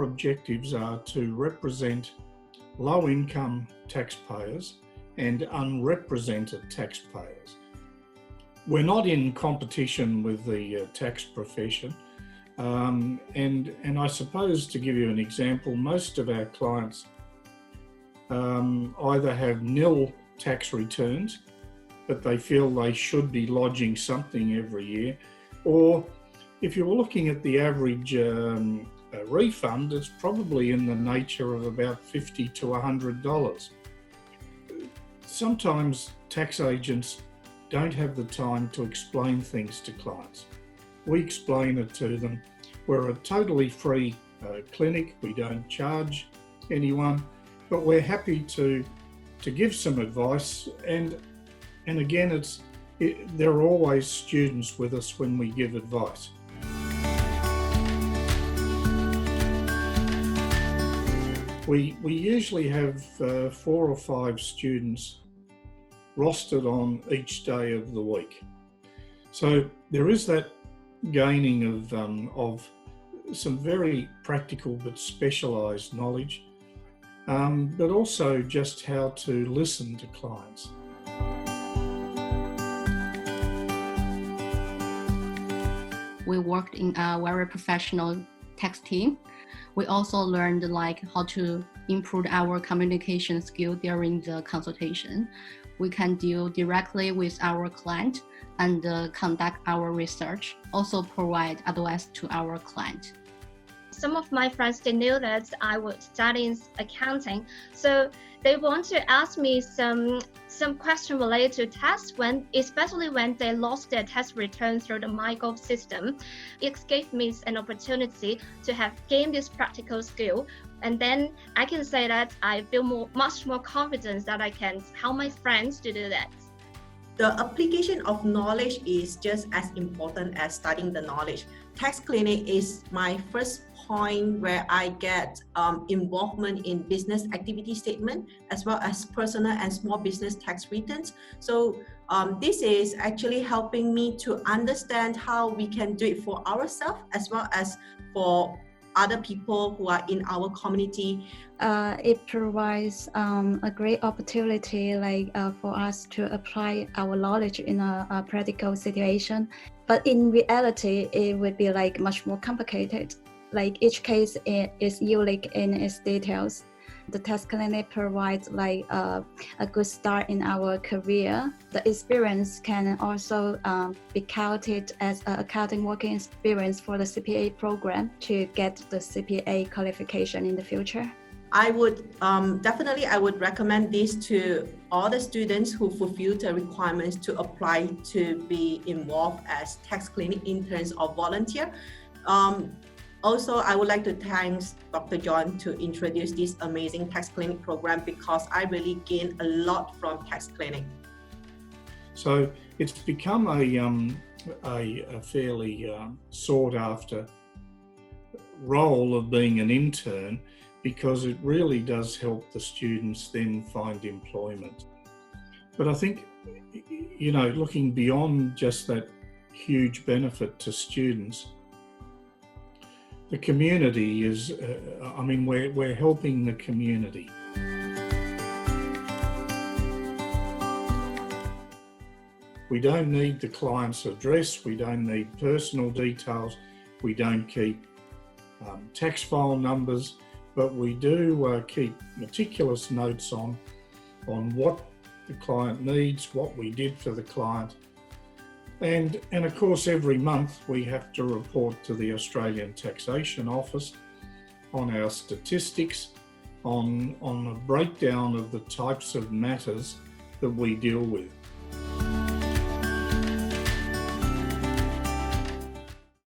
our objectives are to represent low-income taxpayers and unrepresented taxpayers. We're not in competition with the tax profession, and I suppose, to give you an example, most of our clients either have nil tax returns, but they feel they should be lodging something every year, or if you're looking at the average refund, it's probably in the nature of about $50 to $100. Sometimes tax agents don't have the time to explain things to clients. We explain it to them. We're a totally free clinic. We don't charge anyone, but we're happy to give some advice. And again, there are always students with us when we give advice. We usually have 4 or 5 students rostered on each day of the week. So there is that gaining of some very practical but specialised knowledge, but also just how to listen to clients. We worked in a very professional tax team. We also learned how to improve our communication skill during the consultation. We can deal directly with our client and conduct our research, also provide advice to our client. Some of my friends, they knew that I would study accounting, so they want to ask me some question related to tax, especially when they lost their tax return through the MyGov system. It gave me an opportunity to have gained this practical skill, and then I can say that I feel much more confidence that I can help my friends to do that. The application of knowledge is just as important as studying the knowledge. Tax clinic is my first point where I get involvement in business activity statement, as well as personal and small business tax returns. So this is actually helping me to understand how we can do it for ourselves, as well as for other people who are in our community. It provides a great opportunity for us to apply our knowledge in a practical situation. But in reality, it would be much more complicated. Each case is unique in its details. The tax clinic provides a good start in our career. The experience can also be counted as an accounting working experience for the CPA program to get the CPA qualification in the future. I would I would recommend this to all the students who fulfill the requirements to apply to be involved as tax clinic interns or volunteer. Also, I would like to thank Dr. John to introduce this amazing tax clinic program, because I really gained a lot from tax clinic. So it's become a fairly sought after role of being an intern, because it really does help the students then find employment. But I think, looking beyond just that huge benefit to students, the community is, we're helping the community. We don't need the client's address, we don't need personal details, we don't keep tax file numbers, but we do keep meticulous notes on what the client needs, what we did for the client. And of course, every month we have to report to the Australian Taxation Office on our statistics, on a breakdown of the types of matters that we deal with.